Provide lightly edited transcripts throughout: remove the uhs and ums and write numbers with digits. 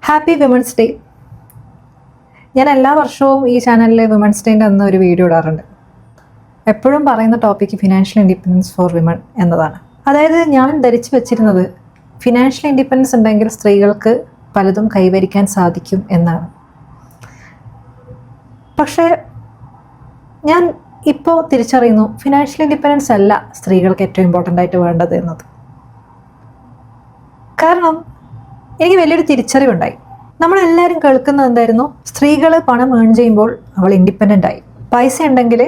Happy women's day. ഞാൻ എല്ലാ വർഷവും ഈ ചാനലിൽ വിമൻസ് ഡേൻ്റെ അന്ന് ഒരു വീഡിയോ ഇടാറുണ്ട്. എപ്പോഴും പറയുന്ന topic financial independence four women എന്നതാണ്. അതായത് ഞാൻ ധരിച്ചു വെച്ചിരുന്നത് ഫിനാൻഷ്യൽ ഇൻഡിപെൻഡൻസ് ഉണ്ടെങ്കിൽ സ്ത്രീകൾക്ക് പലതും കൈവരിക്കാൻ സാധിക്കും എന്നാണ്. പക്ഷേ ഞാൻ ഇപ്പോൾ തിരിച്ചറിയുന്നു ഫിനാൻഷ്യൽ ഇൻഡിപെൻഡൻസ് അല്ല സ്ത്രീകൾക്ക് ഏറ്റവും ഇമ്പോർട്ടൻ്റ് ആയിട്ട് വേണ്ടത് എന്നത്. കാരണം എനിക്ക് വലിയൊരു തിരിച്ചറിവുണ്ടായി. നമ്മളെല്ലാവരും കേൾക്കുന്നത് എന്തായിരുന്നു? സ്ത്രീകൾ പണം ഏൺ ചെയ്യുമ്പോൾ അവൾ ഇൻഡിപെൻഡൻ്റ് ആയി, പൈസ ഉണ്ടെങ്കിൽ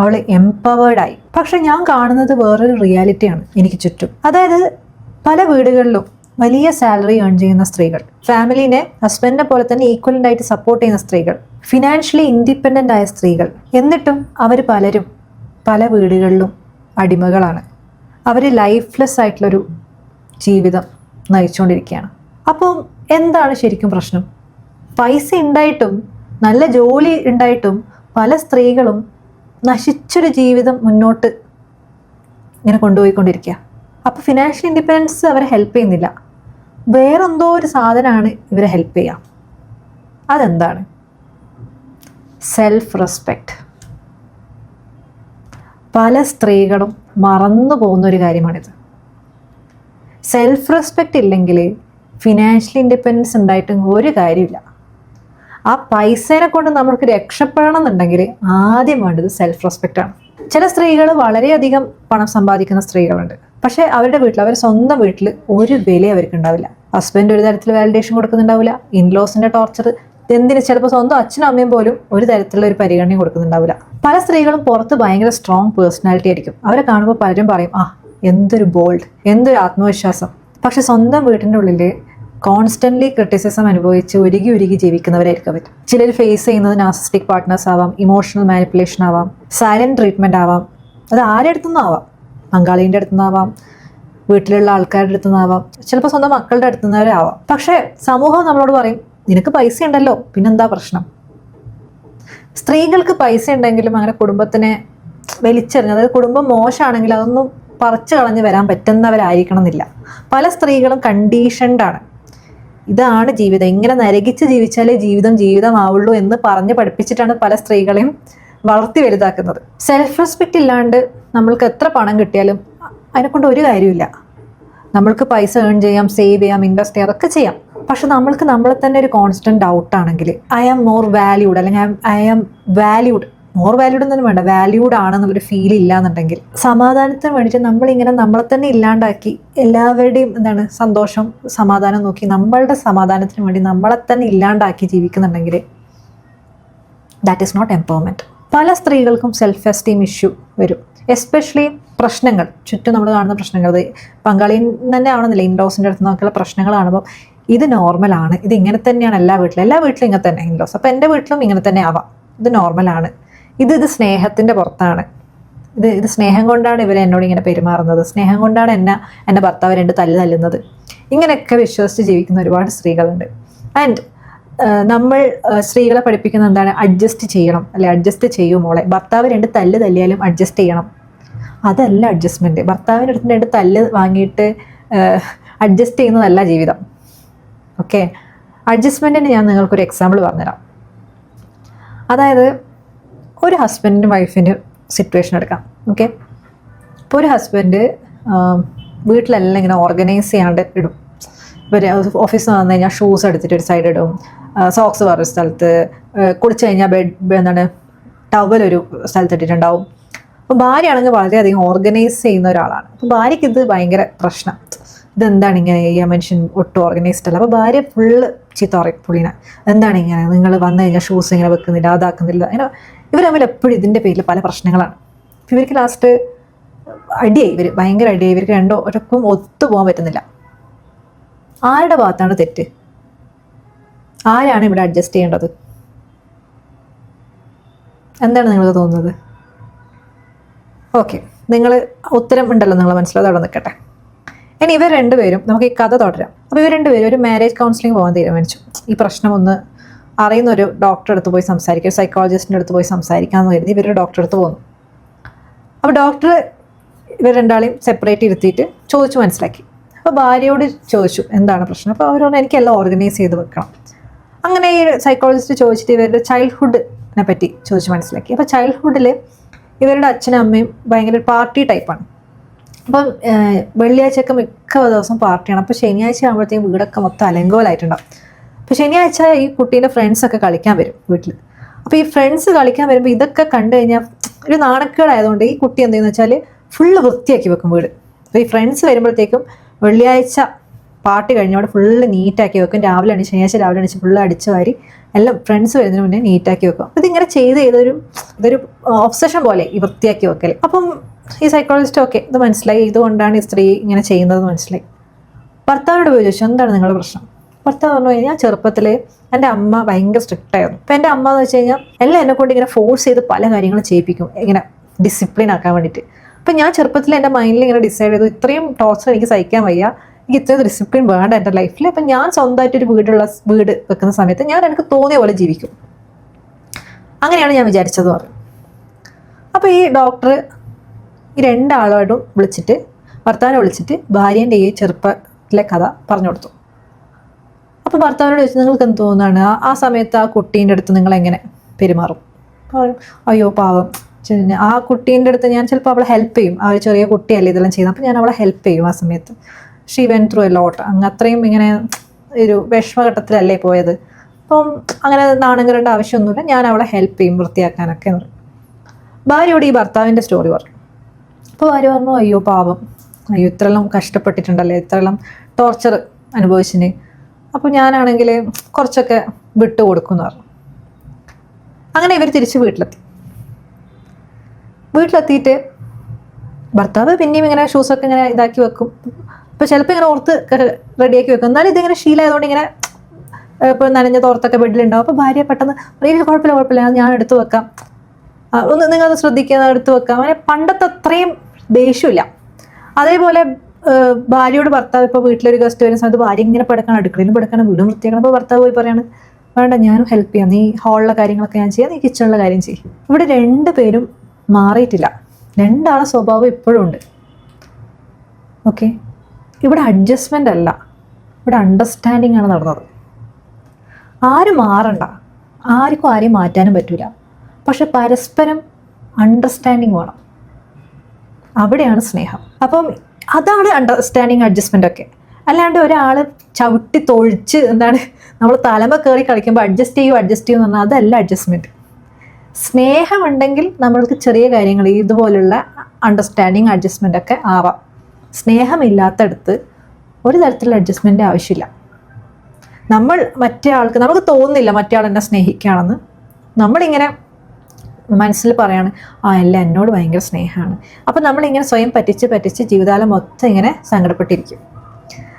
അവൾ എംപവേർഡ് ആയി. പക്ഷെ ഞാൻ കാണുന്നത് വേറൊരു റിയാലിറ്റിയാണ് എനിക്ക് ചുറ്റും. അതായത് പല വീടുകളിലും വലിയ സാലറി ഏൺ ചെയ്യുന്ന സ്ത്രീകൾ, ഫാമിലിനെ ഹസ്ബൻഡിനെ പോലെ തന്നെ ഈക്വലൻ്റ് ആയിട്ട് സപ്പോർട്ട് ചെയ്യുന്ന സ്ത്രീകൾ, ഫിനാൻഷ്യലി ഇൻഡിപെൻഡൻ്റ് ആയ സ്ത്രീകൾ, എന്നിട്ടും അവർ പലരും പല വീടുകളിലും അടിമകളാണ്. അവർ ലൈഫ്ലെസ് ആയിട്ടുള്ളൊരു ജീവിതം നയിച്ചുകൊണ്ടിരിക്കുകയാണ്. അപ്പോൾ എന്താണ് ശരിക്കും പ്രശ്നം? പൈസ ഉണ്ടായിട്ടും നല്ല ജോലി ഉണ്ടായിട്ടും പല സ്ത്രീകളും നശിച്ചൊരു ജീവിതം മുന്നോട്ട് ഇങ്ങനെ കൊണ്ടുപോയിക്കൊണ്ടിരിക്കുക. അപ്പോൾ ഫിനാൻഷ്യൽ ഇൻഡിപെൻഡൻസ് അവരെ ഹെൽപ്പ് ചെയ്യുന്നില്ല, വേറെന്തോ ഒരു സാധനമാണ് ഇവരെ ഹെൽപ്പ് ചെയ്യുക. അതെന്താണ്? Self respect. പല സ്ത്രീകളും മറന്നു പോകുന്നൊരു കാര്യമാണിത്. സെൽഫ് റെസ്പെക്റ്റ് ഇല്ലെങ്കിൽ ഫിനാൻഷ്യൽ ഇൻഡിപെൻഡൻസ് ഉണ്ടായിട്ടും ഒരു കാര്യമില്ല. ആ പൈസേനെ കൊണ്ട് നമുക്ക് രക്ഷപ്പെടണം എന്നുണ്ടെങ്കിൽ ആദ്യം വേണ്ടത് സെൽഫ് റെസ്പെക്റ്റ് ആണ്. ചില സ്ത്രീകൾ വളരെയധികം പണം സമ്പാദിക്കുന്ന സ്ത്രീകളുണ്ട്. പക്ഷേ അവരുടെ വീട്ടിൽ, അവരുടെ സ്വന്തം വീട്ടിൽ ഒരു വില അവർക്ക് ഉണ്ടാവില്ല. ഹസ്ബൻഡ് ഒരു തരത്തിൽ വാലിഡേഷൻ കൊടുക്കുന്നുണ്ടാവില്ല, ഇൻലോസിൻ്റെ ടോർച്ചർ, എന്തിന് ചിലപ്പോൾ സ്വന്തം അച്ഛനും അമ്മയും പോലും ഒരു തരത്തിലുള്ള ഒരു പരിഗണനയും കൊടുക്കുന്നുണ്ടാവില്ല. പല സ്ത്രീകളും പുറത്ത് ഭയങ്കര സ്ട്രോങ് പേഴ്സണാലിറ്റി ആയിരിക്കും. അവരെ കാണുമ്പോൾ പലരും പറയും, എന്തൊരു ബോൾഡ്, എന്തൊരു ആത്മവിശ്വാസം. പക്ഷെ സ്വന്തം വീട്ടിൻ്റെ ഉള്ളിൽ കോൺസ്റ്റൻ്റ്ലി ക്രിറ്റിസിസം അനുഭവിച്ച് ഉരുകി ജീവിക്കുന്നവരായിരിക്കും അവർ. ചിലർ ഫേസ് ചെയ്യുന്നത് നാർസിസ്റ്റിക് പാർട്ട്നേഴ്സ് ആവാം, ഇമോഷണൽ മാനിപ്പുലേഷൻ ആവാം, സൈലൻറ്റ് ട്രീറ്റ്മെൻറ്റ് ആവാം. അത് ആരുടെ അടുത്തുനിന്നും ആവാം, പങ്കാളീൻ്റെ അടുത്തുനിന്നാവാം, വീട്ടിലുള്ള ആൾക്കാരുടെ അടുത്തുനിന്നാവാം, ചിലപ്പോൾ സ്വന്തം മക്കളുടെ അടുത്തുനിന്നവരെ ആവാം. പക്ഷേ സമൂഹം നമ്മളോട് പറയും, നിനക്ക് പൈസ ഉണ്ടല്ലോ, പിന്നെന്താ പ്രശ്നം? സ്ത്രീകൾക്ക് പൈസ ഉണ്ടെങ്കിലും അങ്ങനെ കുടുംബത്തിനെ വലിച്ചെറിഞ്ഞ്, അതായത് കുടുംബം മോശമാണെങ്കിൽ അതൊന്നും പറിച്ചു കളഞ്ഞ് വരാൻ പറ്റുന്നവരായിരിക്കണം എന്നില്ല. പല സ്ത്രീകളും കണ്ടീഷൻഡാണ്. ഇതാണ് ജീവിതം, ഇങ്ങനെ നരകിച്ച് ജീവിച്ചാലേ ജീവിതമാവുള്ളൂ എന്ന് പറഞ്ഞ് പഠിപ്പിച്ചിട്ടാണ് പല സ്ത്രീകളെയും വളർത്തി വലുതാക്കുന്നത്. സെൽഫ് റെസ്പെക്റ്റ് ഇല്ലാണ്ട് നമ്മൾക്ക് എത്ര പണം കിട്ടിയാലും അതിനെക്കൊണ്ട് ഒരു കാര്യമില്ല. നമ്മൾക്ക് പൈസ ഏൺ ചെയ്യാം, സേവ് ചെയ്യാം, ഇൻവെസ്റ്റ് ചെയ്യാം, അതൊക്കെ ചെയ്യാം. പക്ഷെ നമ്മൾക്ക് നമ്മളെ തന്നെ ഒരു കോൺസ്റ്റന്റ് ഡൗട്ടാണെങ്കിൽ, ഐ ആം മോർ വാല്യൂഡ്, അല്ലെങ്കിൽ I am valued, more valued എന്നൊന്നും വേണ്ട, വാല്യൂഡ് ആണെന്നുള്ളൊരു ഫീൽ ഇല്ല എന്നുണ്ടെങ്കിൽ, സമാധാനത്തിന് വേണ്ടിയിട്ട് നമ്മളിങ്ങനെ നമ്മളെ തന്നെ ഇല്ലാണ്ടാക്കി എല്ലാവരുടെയും സന്തോഷം സമാധാനം നോക്കി നമ്മളുടെ സമാധാനത്തിന് വേണ്ടി നമ്മളെ തന്നെ ഇല്ലാണ്ടാക്കി ജീവിക്കുന്നുണ്ടെങ്കിൽ ദാറ്റ് ഈസ് നോട്ട് എംപവർമെൻറ്റ്. പല സ്ത്രീകൾക്കും സെൽഫ് എസ്റ്റീം ഇഷ്യൂ വരും. എസ്പെഷ്യലി പ്രശ്നങ്ങൾ, ചുറ്റും നമ്മൾ കാണുന്ന പ്രശ്നങ്ങൾ, പങ്കാളിയിൽ തന്നെ ആവണമെന്നില്ല, ഇൻലോസിൻ്റെ അടുത്ത് നോക്കിയുള്ള പ്രശ്നങ്ങൾ കാണുമ്പോൾ ഇത് നോർമലാണ്, ഇത് ഇങ്ങനെ തന്നെയാണ് എല്ലാ വീട്ടിലും ഇങ്ങനെ തന്നെ ഇൻലോസ്, അപ്പോൾ എൻ്റെ വീട്ടിലും ഇങ്ങനെ തന്നെ ആവാം, ഇത് നോർമലാണ്, ഇത് സ്നേഹത്തിൻ്റെ പുറത്താണ്, ഇത് സ്നേഹം കൊണ്ടാണ് ഇവർ എന്നോട് ഇങ്ങനെ പെരുമാറുന്നത്, സ്നേഹം കൊണ്ടാണ് എൻ്റെ ഭർത്താവ് രണ്ട് തല്ലുന്നത്, ഇങ്ങനെയൊക്കെ വിശ്വസിച്ച് ജീവിക്കുന്ന ഒരുപാട് സ്ത്രീകളുണ്ട്. ആൻഡ് നമ്മൾ സ്ത്രീകളെ പഠിപ്പിക്കുന്ന എന്താണ്? അഡ്ജസ്റ്റ് ചെയ്യണം, അല്ലെ? അഡ്ജസ്റ്റ് ചെയ്യും മോളെ, ഭർത്താവ് രണ്ട് തല്ലിയാലും അഡ്ജസ്റ്റ് ചെയ്യണം. അതല്ല അഡ്ജസ്റ്റ്മെൻറ്റ്. ഭർത്താവിൻ്റെ അടുത്ത് രണ്ട് തല്ല് വാങ്ങിയിട്ട് അഡ്ജസ്റ്റ് ചെയ്യുന്നതല്ല ജീവിതം. ഓക്കെ, അഡ്ജസ്റ്റ്മെൻറ്റിന് ഞാൻ നിങ്ങൾക്കൊരു എക്സാമ്പിൾ പറഞ്ഞുതരാം. അതായത് ഒരു ഹസ്ബൻഡിൻ്റെ വൈഫിൻ്റെ സിറ്റുവേഷൻ എടുക്കാം. ഓക്കെ, ഇപ്പോൾ ഒരു ഹസ്ബൻഡ് വീട്ടിലെല്ലാം ഇങ്ങനെ ഓർഗനൈസ് ചെയ്യാണ്ട് ഇടും. ഇപ്പോൾ ഓഫീസിൽ വന്നു കഴിഞ്ഞാൽ ഷൂസ് എടുത്തിട്ട് ഒരു സൈഡ് ഇടും, സോക്സ് വേറൊരു സ്ഥലത്ത്, കുളിച്ച് കഴിഞ്ഞാൽ ടവൽ ഒരു സ്ഥലത്ത് ഇട്ടിട്ടുണ്ടാവും. അപ്പോൾ ഭാര്യയാണെങ്കിൽ വളരെയധികം ഓർഗനൈസ് ചെയ്യുന്ന ഒരാളാണ്. അപ്പോൾ ഭാര്യയ്ക്ക് ഇത് ഭയങ്കര പ്രശ്നം, ഇതെന്താണ് ഇങ്ങനെ, ഈ മനുഷ്യൻ ഒട്ടും ഓർഗനൈസ്ഡ് അല്ല. അപ്പോൾ ഭാര്യ ഫുള്ള് ചീത്ത പറയും പുള്ളിനെ, എന്താണ് ഇങ്ങനെ, നിങ്ങൾ വന്നു കഴിഞ്ഞാൽ ഷൂസ് ഇങ്ങനെ വെക്കുന്നില്ല, അതാക്കുന്നില്ല. അങ്ങനെ ഇവർ തമ്മിൽ എപ്പോഴും ഇതിൻ്റെ പേരിൽ പല പ്രശ്നങ്ങളാണ്. ഇവർക്ക് ലാസ്റ്റ് അടിയായി, ഭയങ്കര അടിയായി, ഇവർക്ക് ഒരൊപ്പം ഒത്തുപോകാൻ പറ്റുന്നില്ല. ആരുടെ ഭാഗത്താണ് തെറ്റ്? ആരാണ് ഇവിടെ അഡ്ജസ്റ്റ് ചെയ്യേണ്ടത്? എന്താണ് നിങ്ങൾക്ക് തോന്നുന്നത്? ഓക്കെ, നിങ്ങൾ ഉത്തരം ഉണ്ടല്ലോ നിങ്ങളെ മനസ്സിലത് അവിടെ നിൽക്കട്ടെ. ഇനി ഇവർ രണ്ടുപേരും, നമുക്ക് ഈ കഥ തുടരാം. അപ്പോൾ ഇവർ രണ്ടുപേരും ഒരു മാരേജ് കൗൺസിലിംഗ് പോകാൻ തീരുമാനിച്ചു. ഈ പ്രശ്നം ഒന്ന് അറിയുന്ന ഒരു ഡോക്ടറെ അടുത്ത് പോയി സംസാരിക്കുക, സൈക്കോളജിസ്റ്റിൻ്റെ അടുത്ത് പോയി സംസാരിക്കാമെന്ന് കരുതി ഇവർ ഡോക്ടറെ അടുത്ത് പോകുന്നു. അപ്പോൾ ഡോക്ടർ ഇവർ രണ്ടാളെയും സെപ്പറേറ്റ് ഇരുത്തിയിട്ട് ചോദിച്ചു മനസ്സിലാക്കി. അപ്പോൾ ഭാര്യയോട് ചോദിച്ചു എന്താണ് പ്രശ്നം. അപ്പോൾ അവർ പറഞ്ഞു എനിക്കെല്ലാം ഓർഗനൈസ് ചെയ്ത് വെക്കണം. അങ്ങനെ ഈ സൈക്കോളജിസ്റ്റ് ചോദിച്ചിട്ട് ഇവരുടെ ചൈൽഡ്ഹുഡിനെ പറ്റി ചോദിച്ച് മനസ്സിലാക്കി. അപ്പോൾ ചൈൽഡ്ഹുഡിൽ ഇവരുടെ അച്ഛനും അമ്മയും ഭയങ്കര പാർട്ടി ടൈപ്പാണ്. അപ്പം വെള്ളിയാഴ്ചയൊക്കെ മിക്ക ദിവസം പാർട്ടിയാണ്. അപ്പോൾ ശനിയാഴ്ച ആകുമ്പോഴത്തേക്കും വീടൊക്കെ മൊത്തം അലങ്കോലായിട്ടുണ്ടാവും. അപ്പോൾ ശനിയാഴ്ച ഈ കുട്ടീൻ്റെ ഫ്രണ്ട്സൊക്കെ കളിക്കാൻ വരും വീട്ടിൽ. അപ്പോൾ ഈ ഫ്രണ്ട്സ് കളിക്കാൻ വരുമ്പോൾ ഇതൊക്കെ കണ്ടു കഴിഞ്ഞാൽ ഒരു നാണക്കേടായതുകൊണ്ട് ഈ കുട്ടി എന്തെന്ന് വെച്ചാൽ ഫുള്ള് വൃത്തിയാക്കി വെക്കും വീട്. അപ്പോൾ ഈ ഫ്രണ്ട്സ് വരുമ്പോഴത്തേക്കും വെള്ളിയാഴ്ച പാർട്ടി കഴിഞ്ഞവിടെ ഫുള്ള് നീറ്റാക്കി വെക്കും. ശനിയാഴ്ച രാവിലെ അണിച്ച് ഫുള്ള് അടിച്ചു വാരി എല്ലാം ഫ്രണ്ട്സ് വരുന്നതിന് മുന്നേ നീറ്റാക്കി വെക്കും. അപ്പോൾ ഇതിങ്ങനെ ഇതൊരു ഒബ്സഷൻ പോലെ ഈ വൃത്തിയാക്കി വെക്കൽ. അപ്പം ഈ സൈക്കോളജിസ്റ്റ് ഓക്കെ ഇത് മനസ്സിലായി, ഇതുകൊണ്ടാണ് ഈ സ്ത്രീ ഇങ്ങനെ ചെയ്യുന്നത് മനസ്സിലായി. ഭർത്താവിനോട് പോയി ചോദിച്ചു എന്താണ് നിങ്ങളുടെ പ്രശ്നം. ഭർത്താവ് പറഞ്ഞു കഴിഞ്ഞാൽ ചെറുപ്പത്തിൽ എൻ്റെ അമ്മ ഭയങ്കര സ്ട്രിക്റ്റ് ആയിരുന്നു. അപ്പം എൻ്റെ അമ്മ എന്ന് വെച്ച് കഴിഞ്ഞാൽ എല്ലാം എന്നെക്കൊണ്ട് ഇങ്ങനെ ഫോഴ്സ് ചെയ്ത് പല കാര്യങ്ങളും ചെയ്യിപ്പിക്കും, ഇങ്ങനെ ഡിസിപ്ലിൻ ആക്കാൻ വേണ്ടിയിട്ട്. അപ്പം ഞാൻ ചെറുപ്പത്തിൽ എൻ്റെ മൈൻഡിൽ ഇങ്ങനെ ഡിസൈഡ് ചെയ്തു ഇത്രയും ടോർച്ചർ എനിക്ക് സഹിക്കാൻ വയ്യ, എനിക്ക് ഇത്രയും ഡിസിപ്ലിൻ വേണ്ട എൻ്റെ ലൈഫിൽ. അപ്പം ഞാൻ സ്വന്തമായിട്ടൊരു വീട് വെക്കുന്ന സമയത്ത് ഞാൻ എനിക്ക് തോന്നിയ പോലെ ജീവിക്കും, അങ്ങനെയാണ് ഞാൻ വിചാരിച്ചത് പറഞ്ഞു. അപ്പോൾ ഈ ഡോക്ടർ ഈ രണ്ടാളോടും വിളിച്ചിട്ട് ഭർത്താവിനെ വിളിച്ചിട്ട് ഭാര്യേൻ്റെ ഈ ചെറുപ്പത്തിലെ കഥ പറഞ്ഞു കൊടുത്തു. അപ്പോൾ ഭർത്താവിനോട് ചോദിച്ചു നിങ്ങൾക്ക് എന്ത് തോന്നുന്നതാണ് ആ സമയത്ത് ആ കുട്ടീൻ്റെ അടുത്ത് നിങ്ങൾ എങ്ങനെ പെരുമാറും. അയ്യോ പാവം, ആ കുട്ടീൻ്റെ അടുത്ത് ഞാൻ ചിലപ്പോൾ അവളെ ഹെൽപ്പ് ചെയ്യും, ആ ഒരു ചെറിയ കുട്ടിയല്ലേ ഇതെല്ലാം ചെയ്യുന്നത്, അപ്പോൾ ഞാൻ അവളെ ഹെൽപ്പ് ചെയ്യും ആ സമയത്ത്. She went through a lot, അത്രയും ഇങ്ങനെ ഒരു വിഷമഘട്ടത്തിലല്ലേ പോയത്, അപ്പം അങ്ങനെ നാണം കെടേണ്ട ആവശ്യമൊന്നുമില്ല, ഞാൻ അവളെ ഹെൽപ്പ് ചെയ്യും വൃത്തിയാക്കാനൊക്കെ എന്ന് പറയും. ഭാര്യയോട് ഈ ഭർത്താവിൻ്റെ സ്റ്റോറി പറഞ്ഞു. അപ്പോൾ ഭാര്യ പറഞ്ഞു അയ്യോ പാവം, അയ്യോ ഇത്രയെല്ലാം കഷ്ടപ്പെട്ടിട്ടുണ്ടല്ലേ, ഇത്രയെല്ലാം ടോർച്ചർ അനുഭവിച്ചിന്, അപ്പോൾ ഞാനാണെങ്കിൽ കുറച്ചൊക്കെ വിട്ടു കൊടുക്കുമെന്ന് പറഞ്ഞു. അങ്ങനെ ഇവർ തിരിച്ച് വീട്ടിലെത്തിയിട്ട് ഭർത്താവ് പിന്നെയും ഇങ്ങനെ ഷൂസൊക്കെ ഇങ്ങനെ ഇതാക്കി വെക്കും. അപ്പോൾ ചിലപ്പോൾ ഇങ്ങനെ ഓർത്ത് റെഡിയാക്കി വെക്കും, എന്നാലും ഇതിങ്ങനെ ശീലമായതുകൊണ്ട് ഇങ്ങനെ ഇപ്പോൾ നനഞ്ഞ തോർത്തൊക്കെ ബെഡിലുണ്ടാവും. അപ്പോൾ ഭാര്യ പെട്ടെന്ന് പറയും കുഴപ്പമില്ല ഞാൻ എടുത്തു വെക്കാം, ഒന്ന് നിങ്ങളത് ശ്രദ്ധിക്കുക, എടുത്തു വെക്കാം. അങ്ങനെ പണ്ടത്തെ അത്രയും ദേഷ്യമില്ല. അതേപോലെ ഭാര്യയോട് ഭർത്താവ് ഇപ്പോൾ വീട്ടിലൊരു ഗസ്റ്റ് വരുന്ന സമയത്ത് ഭാര്യ ഇങ്ങനെ പെടുക്കണം, അടുക്കളയിലും പെടുക്കണം, വീടും വൃത്തിയാക്കണം. അപ്പോൾ ഭർത്താവ് പോയി പറയാണ് വേണ്ട ഞാനും ഹെൽപ്പ് ചെയ്യാം, നീ ഹാളിലെ കാര്യങ്ങളൊക്കെ ഞാൻ ചെയ്യാം, നീ കിച്ചണിലെ കാര്യം ചെയ്യും. ഇവിടെ രണ്ടുപേരും മാറിയിട്ടില്ല, രണ്ടാളെ സ്വഭാവം ഇപ്പോഴും ഉണ്ട്. ഓക്കെ, ഇവിടെ അഡ്ജസ്റ്റ്മെൻ്റ് അല്ല, ഇവിടെ അണ്ടർസ്റ്റാൻഡിങ് ആണ് നടന്നത്. ആരും മാറണ്ട, ആർക്കും ആരെയും മാറ്റാനും പറ്റില്ല, പക്ഷെ പരസ്പരം അണ്ടർസ്റ്റാൻഡിങ് വേണം, അവിടെയാണ് സ്നേഹം. അപ്പം അതാണ് അണ്ടർസ്റ്റാൻഡിങ് അഡ്ജസ്റ്റ്മെൻ്റ് ഒക്കെ. അല്ലാണ്ട് ഒരാൾ ചവിട്ടി തൊഴിച്ച് നമ്മൾ തലമ കയറി കളിക്കുമ്പോൾ അഡ്ജസ്റ്റ് ചെയ്യും എന്ന് പറഞ്ഞാൽ അതല്ല അഡ്ജസ്റ്റ്മെൻറ്റ്. സ്നേഹമുണ്ടെങ്കിൽ നമ്മൾക്ക് ചെറിയ കാര്യങ്ങൾ ഇതുപോലുള്ള അണ്ടർസ്റ്റാൻഡിങ് അഡ്ജസ്റ്റ്മെൻ്റ് ഒക്കെ ആവാം. സ്നേഹമില്ലാത്തടത്ത് ഒരു തരത്തിലുള്ള അഡ്ജസ്റ്റ്മെൻ്റ് ആവശ്യമില്ല. നമുക്ക് തോന്നുന്നില്ല മറ്റേ ആൾ എന്നെ സ്നേഹിക്കുകയാണെന്ന്, നമ്മളിങ്ങനെ മനസ്സിൽ പറയാണ് എല്ലാം എന്നോട് ഭയങ്കര സ്നേഹമാണ്. അപ്പം നമ്മളിങ്ങനെ സ്വയം പറ്റിച്ച് ജീവിതകാലം മൊത്തം ഇങ്ങനെ സങ്കടപ്പെട്ടിരിക്കും.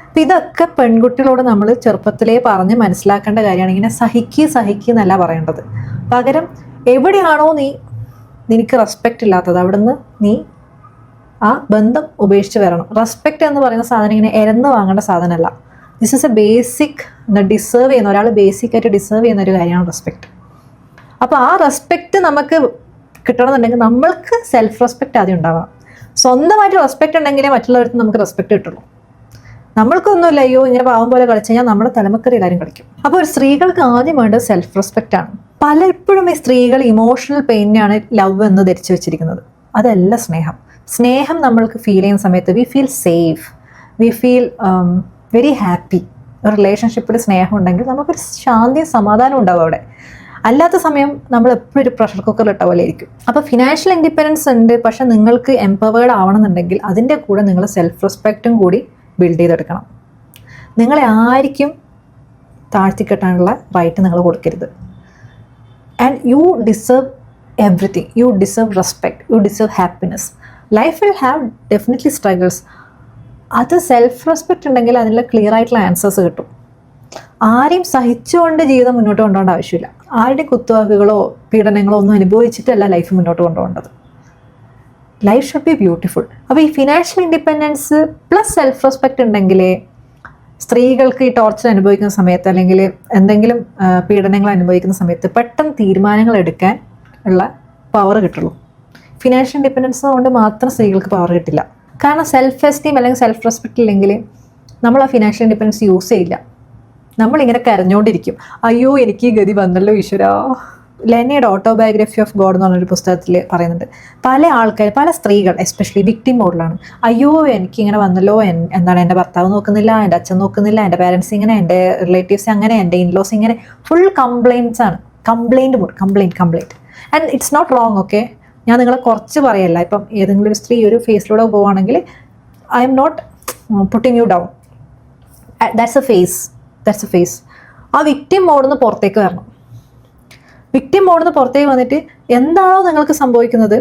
അപ്പം ഇതൊക്കെ പെൺകുട്ടികളോട് നമ്മൾ ചെറുപ്പത്തിലേ പറഞ്ഞ് മനസ്സിലാക്കേണ്ട കാര്യമാണ്. ഇങ്ങനെ സഹിക്കുക എന്നല്ല പറയേണ്ടത്. പകരം എവിടെയാണോ നിനക്ക് റെസ്പെക്റ്റ് ഇല്ലാത്തത് അവിടുന്ന് നീ ആ ബന്ധം ഉപേക്ഷിച്ച് വരണം. റെസ്പെക്റ്റ് എന്ന് പറയുന്ന സാധനം ഇങ്ങനെ ഇരന്ന് വാങ്ങേണ്ട സാധനമല്ല. This is A basic, deserve ചെയ്യുന്ന ഒരാൾ ബേസിക്കായിട്ട് ഡിസേർവ് ചെയ്യുന്ന ഒരു കാര്യമാണ് റെസ്പെക്റ്റ്. അപ്പോൾ ആ റെസ്പെക്റ്റ് നമുക്ക് കിട്ടണമെന്നുണ്ടെങ്കിൽ നമ്മൾക്ക് സെൽഫ് റെസ്പെക്റ്റ് ആദ്യം ഉണ്ടാവണം. സ്വന്തമായിട്ട് റെസ്പെക്റ്റ് ഉണ്ടെങ്കിലേ മറ്റുള്ളവർക്ക് നമുക്ക് റെസ്പെക്റ്റ് കിട്ടുള്ളൂ. നമ്മൾക്കൊന്നുമില്ല അയ്യോ ഇങ്ങനെ പാവം പോലെ കളിച്ചു കഴിഞ്ഞാൽ നമ്മുടെ തലമക്കറി എല്ലാവരും കളിക്കും. അപ്പോൾ ഒരു സ്ത്രീകൾക്ക് ആദ്യം വേണ്ടത് സെൽഫ് റെസ്പെക്റ്റ് ആണ്. പലപ്പോഴും ഈ സ്ത്രീകൾ ഇമോഷണൽ പെയിനാണ് ലവ് എന്ന് ധരിച്ചു വെച്ചിരിക്കുന്നത്. അതല്ല സ്നേഹം നമ്മൾക്ക് ഫീൽ ചെയ്യുന്ന സമയത്ത് we feel safe, we feel very happy. ഒരു റിലേഷൻഷിപ്പിൽ സ്നേഹം ഉണ്ടെങ്കിൽ നമുക്കൊരു ശാന്തിയും സമാധാനം ഉണ്ടാവും അവിടെ. അല്ലാത്ത സമയം നമ്മൾ എപ്പോഴും ഒരു പ്രഷർ കുക്കറിലിട്ട പോലെ ആയിരിക്കും. അപ്പോൾ ഫിനാൻഷ്യൽ ഇൻഡിപെൻഡൻസ് ഉണ്ട്, പക്ഷെ നിങ്ങൾക്ക് എംപവേർഡ് ആവണമെന്നുണ്ടെങ്കിൽ അതിൻ്റെ കൂടെ നിങ്ങൾ സെൽഫ് റെസ്പെക്റ്റും കൂടി ബിൽഡ് ചെയ്തെടുക്കണം. നിങ്ങളെ ആർക്കും താഴ്ത്തിക്കെട്ടാനുള്ള റൈറ്റ് നിങ്ങൾ കൊടുക്കരുത്. And you deserve everything, you deserve respect, U deserve happiness. Life will have definitely struggles. അത് സെൽഫ് റെസ്പെക്റ്റ് ഉണ്ടെങ്കിൽ അതിനുള്ള ക്ലിയർ ആയിട്ടുള്ള ആൻസേഴ്സ് കിട്ടും. ആരെയും സഹിച്ചുകൊണ്ട് ജീവിതം മുന്നോട്ട് കൊണ്ടുപോകേണ്ട ആവശ്യമില്ല. ആരുടെ കുത്തുവാക്കുകളോ പീഡനങ്ങളോ ഒന്നും അനുഭവിച്ചിട്ടല്ല ലൈഫ് മുന്നോട്ട് കൊണ്ടുപോകേണ്ടത്. Life should be beautiful. അപ്പോൾ ഈ financial independence plus self respect ഉണ്ടെങ്കിലേ സ്ത്രീകൾക്ക് ഈ ടോർച്ചർ അനുഭവിക്കുന്ന സമയത്ത് അല്ലെങ്കിൽ എന്തെങ്കിലും പീഡനങ്ങൾ അനുഭവിക്കുന്ന സമയത്ത് പെട്ടെന്ന് തീരുമാനങ്ങൾ എടുക്കാൻ ഉള്ള പവർ കിട്ടുള്ളൂ. ഫിനാൻഷ്യൽ ഇൻഡിപെൻഡൻസ് കൊണ്ട് മാത്രം സ്ത്രീകൾക്ക് പവർ കിട്ടില്ല. കാരണം സെൽഫ് എസ്റ്റീം അല്ലെങ്കിൽ സെൽഫ് റെസ്പെക്റ്റ് ഇല്ലെങ്കിൽ നമ്മൾ ആ ഫിനാൻഷ്യൽ ഇൻഡിപെൻഡൻസ് യൂസ് ചെയ്യില്ല. നമ്മളിങ്ങനെ കരഞ്ഞുകൊണ്ടിരിക്കും, അയ്യോ എനിക്ക് ഈ ഗതി വന്നല്ലോ ഈശ്വരാ. ലെനിയുടെ ഓട്ടോബയോഗ്രഫി ഓഫ് ഗോഡ് എന്ന് പറഞ്ഞൊരു പുസ്തകത്തിൽ പറയുന്നുണ്ട്, പല ആൾക്കാർ, പല സ്ത്രീകൾ എസ്പെഷ്യലി വിക്ടിം മോഡലാണ്. അയ്യോ എനിക്കിങ്ങനെ വന്നല്ലോ, എന്താണ് എൻ്റെ ഭർത്താവ് നോക്കുന്നില്ല, എൻ്റെ അച്ഛൻ നോക്കുന്നില്ല, എൻ്റെ പാരൻസ് ഇങ്ങനെ, എൻ്റെ റിലേറ്റീവ്സ് അങ്ങനെ, എൻ്റെ ഇൻലോസ് ഇങ്ങനെ, ഫുൾ കംപ്ലയിൻറ്റ്സ് ആണ്. Complaint. And it's not wrong. Okay, ഞാൻ നിങ്ങളെ കുറച്ച് പറയല്ല. ഇപ്പം ഏതെങ്കിലും ഒരു സ്ത്രീ ഒരു ഫേസിലൂടെ പോവുകയാണെങ്കിൽ I am not putting you down. That's a phase. ആ വിക്ടിം മോഡിൽ നിന്ന് പുറത്തേക്ക് വരണം. വിക്ടിം മോഡിൽ നിന്ന് പുറത്തേക്ക് വന്നിട്ട് എന്താണോ നിങ്ങൾക്ക് സംഭവിക്കുന്നത്,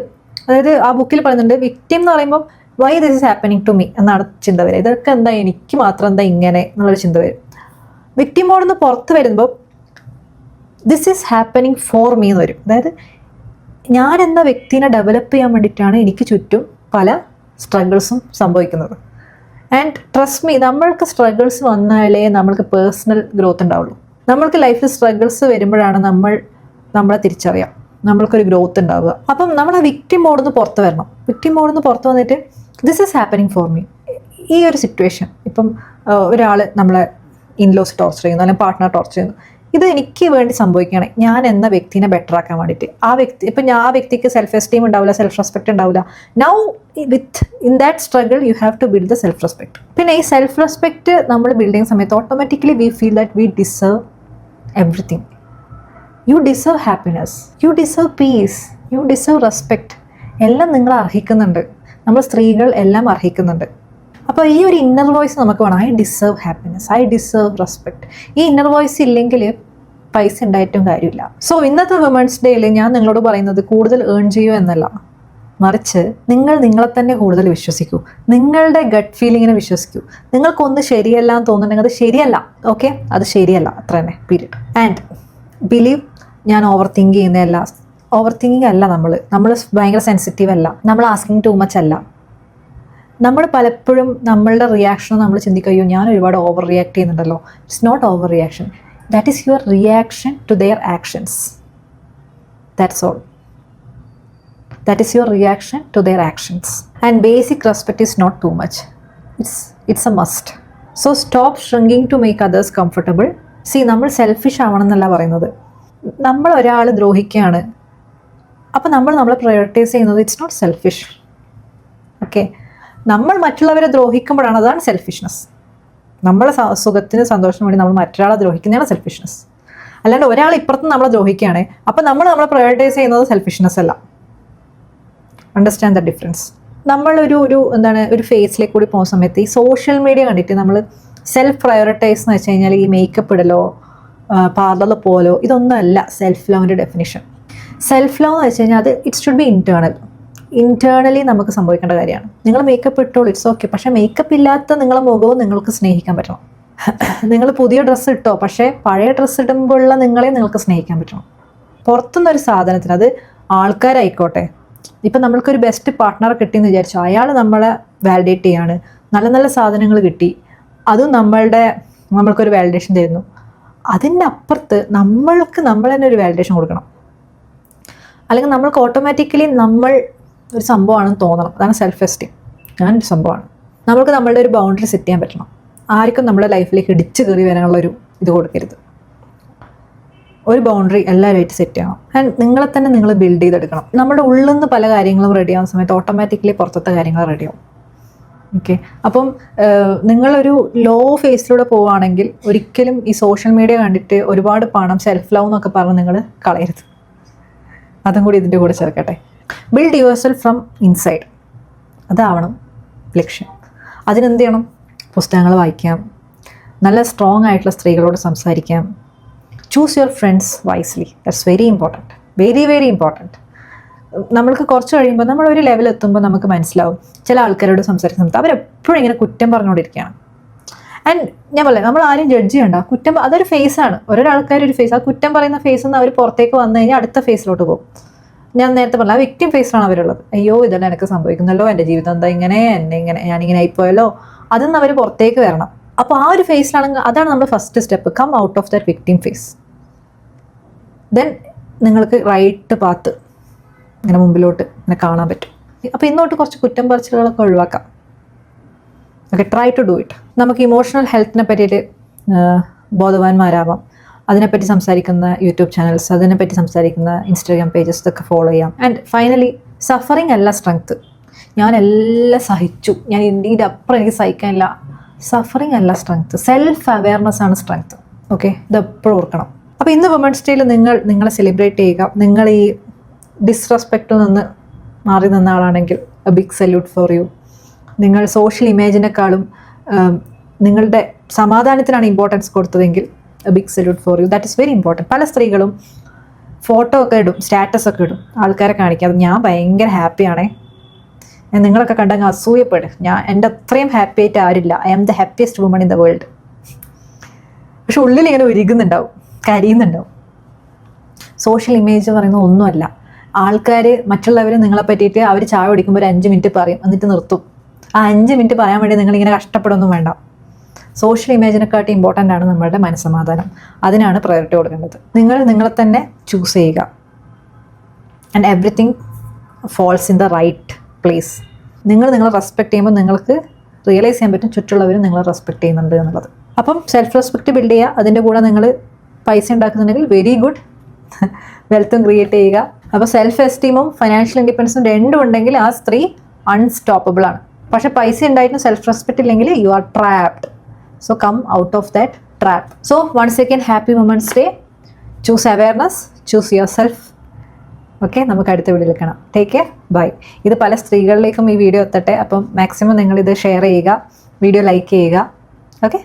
അതായത് ആ ബുക്കിൽ പറയുന്നുണ്ട്, വിക്ടിം എന്ന് പറയുമ്പോൾ why this is happening to me എന്നാണ് ചിന്ത വരിക. ഇതൊക്കെ എന്താ എനിക്ക് മാത്രം എന്താ ഇങ്ങനെ എന്നുള്ളൊരു ചിന്ത വരും. വിക്ടിം മോഡിൽ നിന്ന് പുറത്ത് വരുമ്പോൾ this is happening for me എന്ന് വരും. അതായത് ഞാൻ എന്ന വ്യക്തിനെ ഡെവലപ്പ് ചെയ്യാൻ വേണ്ടിയിട്ടാണ് എനിക്ക് ചുറ്റും പല സ്ട്രഗിൾസും സംഭവിക്കുന്നത്. ആൻഡ് ട്രസ്റ്റ് മീ, നമ്മൾക്ക് സ്ട്രഗിൾസ് വന്നാലേ നമ്മൾക്ക് പേഴ്സണൽ ഗ്രോത്ത് ഉണ്ടാവുള്ളൂ. നമ്മൾക്ക് ലൈഫിൽ സ്ട്രഗിൾസ് വരുമ്പോഴാണ് നമ്മളെ തിരിച്ചറിയാം, നമ്മൾക്കൊരു ഗ്രോത്ത് ഉണ്ടാവുക. അപ്പം നമ്മൾ ആ വിക്ടിം മോഡിൽ നിന്ന് പുറത്ത് വരണം. വിക്ടിം മോഡിൽ നിന്ന് പുറത്ത് വന്നിട്ട് this is happening for me. ഈ ഒരു സിറ്റുവേഷൻ, ഇപ്പം ഒരാൾ നമ്മളെ ഇൻലോസ് ടോർച്ചർ ചെയ്യുന്നു, അല്ലെങ്കിൽ പാർട്ട്ണർ ടോർച്ചർ ചെയ്യുന്നു, ഇത് എനിക്ക് വേണ്ടി സംഭവിക്കുകയാണ് ഞാൻ എന്ന വ്യക്തിനെ ബെറ്റർ ആക്കാൻ വേണ്ടിയിട്ട്. ആ വ്യക്തി ഇപ്പം ആ വ്യക്തിക്ക് സെൽഫ് എസ്റ്റീം ഉണ്ടാവില്ല, സെൽഫ് റെസ്പെക്റ്റ് ഉണ്ടാവില്ല. Now in that struggle you have to build the self respect. പിന്നെ ഈ സെൽഫ് റെസ്പെക്റ്റ് നമ്മൾ ബിൽഡ് ചെയ്യുന്ന സമയത്ത് automatically we feel that we deserve everything. You deserve happiness, you deserve peace, you deserve respect. എല്ലാം നിങ്ങൾ അർഹിക്കുന്നുണ്ട്. നമ്മൾ സ്ത്രീകൾ എല്ലാം അർഹിക്കുന്നുണ്ട്. അപ്പോൾ ഈ ഒരു ഇന്നർ വോയിസ് നമുക്ക് വേണം. I deserve happiness, I deserve respect. ഈ ഇന്നർ വോയിസ് ഇല്ലെങ്കിൽ പൈസ ഉണ്ടായിട്ടും കാര്യമില്ല. സോ ഇന്നത്തെ വുമൻസ് ഡേയിൽ ഞാൻ നിങ്ങളോട് പറയുന്നത് കൂടുതൽ ഏൺ ചെയ്യൂ എന്നല്ല, മറിച്ച് നിങ്ങളെ തന്നെ കൂടുതൽ വിശ്വസിക്കൂ. നിങ്ങളുടെ ഗട്ട് ഫീലിങ്ങിനെ വിശ്വസിക്കൂ. നിങ്ങൾക്കൊന്ന് ശരിയല്ല എന്ന് തോന്നുന്നുണ്ടെങ്കിൽ അത് ശരിയല്ല. ഓക്കെ, അത് ശരിയല്ല, അത്ര തന്നെ, പീരിയഡ്. ആൻഡ് ബിലീവ്, ഞാൻ ഓവർ തിങ്ക് ചെയ്യുന്നതല്ല. ഓവർ തിങ്കിങ് അല്ല, നമ്മൾ ഭയങ്കര സെൻസിറ്റീവ് അല്ല, നമ്മൾ ആസ്കിങ് ടു മച്ച് അല്ല. നമ്മൾ പലപ്പോഴും നമ്മളുടെ റിയാക്ഷൻ നമ്മൾ ചിന്തിക്കുകയോ ഞാൻ ഒരുപാട് ഓവർ റിയാക്ട് ചെയ്യുന്നുണ്ടല്ലോ. It's not overreaction, that is your reaction to their actions. That's all. That is your reaction to their actions. And basic respect is not too much. It's a must. So stop shrinking to make others comfortable. See, നമ്മൾ selfish ആവണം എന്നല്ല പറയുന്നത്. നമ്മൾ ഒരാൾ ദ്രോഹിക്കുകയാണ്, അപ്പോൾ നമ്മളെ prioritise ചെയ്യുന്നത് it's not selfish. Okay, നമ്മൾ മറ്റുള്ളവരെ ദ്രോഹിക്കുമ്പോഴാണ്, അതാണ് സെൽഫിഷ്നെസ്. നമ്മളെ സുഖത്തിന് സന്തോഷത്തിന് വേണ്ടി നമ്മൾ മറ്റൊരാളെ ദ്രോഹിക്കുന്നതാണ് സെൽഫിഷ്നെസ്. അല്ലാണ്ട് ഒരാൾ ഇപ്പുറത്ത് നമ്മളെ ദ്രോഹിക്കുകയാണ്, അപ്പോൾ നമ്മളെ പ്രയോറിറ്റൈസ് ചെയ്യുന്നത് സെൽഫിഷ്നെസ് അല്ല. Understand the difference. ഒരു ഫേസിലേക്ക് കൂടി പോകുന്ന സമയത്ത് ഈ സോഷ്യൽ മീഡിയ കണ്ടിട്ട് നമ്മൾ സെൽഫ് പ്രയോറിറ്റൈസ് എന്ന് വെച്ച് കഴിഞ്ഞാൽ ഈ മേക്കപ്പ് ഇടലോ പാർലറിൽ പോലോ ഇതൊന്നുമല്ല സെൽഫ് ലവിൻ്റെ ഡെഫിനിഷൻ. സെൽഫ് ലവ് എന്ന് വെച്ച് കഴിഞ്ഞാൽ അത് ഇറ്റ് ഷുഡ് ബി ഇൻറ്റേർണലി നമുക്ക് സംഭവിക്കേണ്ട കാര്യമാണ്. നിങ്ങൾ മേക്കപ്പ് ഇട്ടോളൂ, ഇറ്റ്സ് ഓക്കെ. പക്ഷേ മേക്കപ്പ് ഇല്ലാത്ത നിങ്ങളെ മുഖവും നിങ്ങൾക്ക് സ്നേഹിക്കാൻ പറ്റണം. നിങ്ങൾ പുതിയ ഡ്രസ്സ് ഇട്ടോ, പക്ഷേ പഴയ ഡ്രസ്സ് ഇടുമ്പോഴുള്ള നിങ്ങളെ നിങ്ങൾക്ക് സ്നേഹിക്കാൻ പറ്റണം. പുറത്തുനിന്നൊരു സാധനത്തിന്, അത് ആൾക്കാരായിക്കോട്ടെ, ഇപ്പം നമ്മൾക്കൊരു ബെസ്റ്റ് പാർട്ട്ണറെ കിട്ടിയെന്ന് വിചാരിച്ചു, അയാൾ നമ്മളെ വാലിഡേറ്റ് ചെയ്യാണ്, നല്ല നല്ല സാധനങ്ങൾ കിട്ടി, അതും നമ്മൾക്കൊരു വാലിഡേഷൻ തരുന്നു. അതിൻ്റെ അപ്പുറത്ത് നമ്മൾ തന്നെ ഒരു വാലിഡേഷൻ കൊടുക്കണം. അല്ലെങ്കിൽ നമ്മൾക്ക് ഓട്ടോമാറ്റിക്കലി നമ്മൾ ഒരു സംഭവമാണെന്ന് തോന്നണം. അതാണ് സെൽഫ് എസ്റ്റീം. ഞാനൊരു സംഭവമാണ്. നമ്മൾക്ക് നമ്മളുടെ ഒരു ബൗണ്ടറി സെറ്റ് ചെയ്യാൻ പറ്റണം. ആർക്കും നമ്മുടെ ലൈഫിലേക്ക് ഇടിച്ച് കയറി വരാനുള്ളൊരു ഇത് കൊടുക്കരുത്. ഒരു ബൗണ്ടറി എല്ലാവരുമായിട്ട് സെറ്റ് ചെയ്യണം. ആൻഡ് നിങ്ങളെ തന്നെ നിങ്ങൾ ബിൽഡ് ചെയ്തെടുക്കണം. നമ്മുടെ ഉള്ളിൽ നിന്ന് പല കാര്യങ്ങളും റെഡി ആവുന്ന സമയത്ത് ഓട്ടോമാറ്റിക്കലി പുറത്തത്തെ കാര്യങ്ങൾ റെഡിയാവും. ഓക്കെ, അപ്പം നിങ്ങളൊരു ലോ ഫേസിലൂടെ പോവുകയാണെങ്കിൽ ഒരിക്കലും ഈ സോഷ്യൽ മീഡിയ കണ്ടിട്ട് ഒരുപാട് പണം സെൽഫ് ലവ് എന്നൊക്കെ പറഞ്ഞ് നിങ്ങൾ കളയരുത്. അതും കൂടി ഇതിൻ്റെ കൂടെ ചേർക്കട്ടെ. Build yourself from inside. അതാവണം ലക്ഷ്യം. അതിനെന്ത് ചെയ്യണം? പുസ്തകങ്ങൾ വായിക്കാം, നല്ല സ്ട്രോങ് ആയിട്ടുള്ള സ്ത്രീകളോട് സംസാരിക്കാം, choose your friends wisely. That's very important, very very important. നമ്മൾക്ക് കുറച്ച് കഴിയുമ്പോൾ നമ്മളൊരു ലെവൽ എത്തുമ്പോൾ നമുക്ക് മനസ്സിലാവും, ചില ആൾക്കാരോട് സംസാരിക്കുന്ന സമയത്ത് അവരെപ്പോഴും ഇങ്ങനെ കുറ്റം പറഞ്ഞുകൊണ്ടിരിക്കുകയാണ്. ആൻഡ് ഞാൻ പറയാം, നമ്മൾ ആരും ജഡ്ജ് ചെയ്യണ്ട. കുറ്റം അതൊരു ഫേസാണ്. ഓരോരാൾക്കാരൊരു ഫേസ്. ആ കുറ്റം പറയുന്ന ഫേസിൽ നിന്ന് അവർ പുറത്തേക്ക് വന്നു കഴിഞ്ഞാൽ അടുത്ത ഫേസിലോട്ട് പോകും. ഞാൻ നേരത്തെ പറഞ്ഞ ആ വിക്ടിം ഫേസിലാണ് അവരുള്ളത്. അയ്യോ ഇതെല്ലാം എനിക്ക് സംഭവിക്കുന്നല്ലോ, എൻ്റെ ജീവിതം എന്താ ഇങ്ങനെ, ഞാനിങ്ങനെ ആയിപ്പോയല്ലോ, അതിൽ നിന്ന് അവർ പുറത്തേക്ക് വരണം. അപ്പോൾ ആ ഒരു ഫേസിലാണെങ്കിൽ അതാണ് നമ്മുടെ first step. Come out of that victim phase. Then നിങ്ങൾക്ക് റൈറ്റ് പാത്ത് ഇങ്ങനെ മുമ്പിലോട്ട് ഇങ്ങനെ കാണാൻ പറ്റും. അപ്പോൾ ഇന്നോട്ട് കുറച്ച് കുറ്റം പറച്ചിലുകളൊക്കെ ഒഴിവാക്കാം. Okay, try to do it. നമുക്ക് ഇമോഷണൽ ഹെൽത്തിനെ പറ്റിയിട്ട് ബോധവാന്മാരാവാം. അതിനെപ്പറ്റി സംസാരിക്കുന്ന യൂട്യൂബ് ചാനൽസ്, അതിനെപ്പറ്റി സംസാരിക്കുന്ന ഇൻസ്റ്റാഗ്രാം പേജസ് ഇതൊക്കെ ഫോളോ ചെയ്യാം. ആൻഡ് ഫൈനലി, സഫറിങ് അല്ല സ്ട്രെങ്ത്. ഞാൻ എല്ലാം സഹിച്ചു, ഞാൻ ഇന്ത്യയുടെ അപ്പുറം എനിക്ക് സഹിക്കാനില്ല. സഫറിങ് അല്ല സ്ട്രെങ്ത്, സെൽഫ് അവെയർനെസ് ആണ് സ്ട്രെങ്ത്. ഓക്കെ, ഇത് എപ്പോഴും ഓർക്കണം. അപ്പോൾ ഇന്ന് വുമൻസ് ഡേയിൽ നിങ്ങളെ സെലിബ്രേറ്റ് ചെയ്യുക. നിങ്ങൾ ഈ ഡിസ്റെസ്പെക്റ്റിൽ നിന്ന് മാറി നിന്ന ആളാണെങ്കിൽ a big salute for you. നിങ്ങൾ സോഷ്യൽ ഇമേജിനേക്കാളും നിങ്ങളുടെ സമാധാനത്തിനാണ് ഇമ്പോർട്ടൻസ് കൊടുത്തതെങ്കിൽ a big salute for you. That is very important. പല സ്ത്രീകളും ഫോട്ടോ ഒക്കെ ഇടും, സ്റ്റാറ്റസ് ഒക്കെ ഇടും, ആൾക്കാരെ കാണിക്കാതെ ഞാൻ ഭയങ്കര ഹാപ്പിയാണേ. നിങ്ങളൊക്കെ കണ്ടങ്ങ് അസൂയപ്പെടും. എൻ്റെ അത്രയും ഹാപ്പി ആയിട്ട് ആരില്ല. I am the happiest woman in the world. പക്ഷെ ഉള്ളിൽ ഇങ്ങനെ ഒരുങ്ങുന്നുണ്ടാവും, കരിയുന്നുണ്ടാവും. സോഷ്യൽ ഇമേജ് പറയുന്നത് ഒന്നുമല്ല. ആൾക്കാർ മറ്റുള്ളവർ നിങ്ങളെ പറ്റിയിട്ട് അവർ ചായ കുടിക്കുമ്പോൾ ഒരു 5 മിനിറ്റ് പറയും, എന്നിട്ട് നിർത്തും. ആ 5 മിനിറ്റ് പറയാൻ വേണ്ടി നിങ്ങളിങ്ങനെ കഷ്ടപ്പെടുമൊന്നും വേണ്ട. സോഷ്യൽ ഇമേജിനെക്കാട്ടി ഇമ്പോർട്ടൻ്റ് ആണ് നമ്മളുടെ മനസ്സമാധാനം. അതിനാണ് പ്രയോറിറ്റി കൊടുക്കേണ്ടത്. നിങ്ങളെ തന്നെ ചൂസ് ചെയ്യുക. And everything falls in the right place. നിങ്ങളെ റെസ്പെക്ട് ചെയ്യുമ്പോൾ നിങ്ങൾക്ക് റിയലൈസ് ചെയ്യാൻ പറ്റും ചുറ്റുള്ളവരും നിങ്ങളെ റെസ്പെക്ട് ചെയ്യുന്നുണ്ട് എന്നുള്ളത്. അപ്പം സെൽഫ് റെസ്പെക്റ്റ് ബിൽഡ് ചെയ്യുക. അതിൻ്റെ കൂടെ നിങ്ങൾ പൈസ ഉണ്ടാക്കുന്നുണ്ടെങ്കിൽ വെരി ഗുഡ്, വെൽത്തും ക്രിയേറ്റ് ചെയ്യുക. അപ്പോൾ സെൽഫ് എസ്റ്റീമും ഫൈനാൻഷ്യൽ ഇൻഡിപെൻഡൻസും രണ്ടും ഉണ്ടെങ്കിൽ ആ സ്ത്രീ അൺസ്റ്റോപ്പബിൾ ആണ്. പക്ഷേ പൈസ ഉണ്ടായിട്ടും സെൽഫ് റെസ്പെക്റ്റ് ഇല്ലെങ്കിൽ you are trapped. So come out of that trap. So once again, happy Women's Day. Choose awareness, choose yourself. Okay, നമുക്ക് അടുത്ത വീഡിയോയിൽ കാണാം. Take care, bye. ഇത് പല സ്ത്രീകളിലേക്കും ഈ വീഡിയോ എത്തട്ടെ. അപ്പം മാക്സിമം നിങ്ങളിത് ഷെയർ ചെയ്യുക, വീഡിയോ ലൈക്ക് ചെയ്യുക. ഓക്കെ.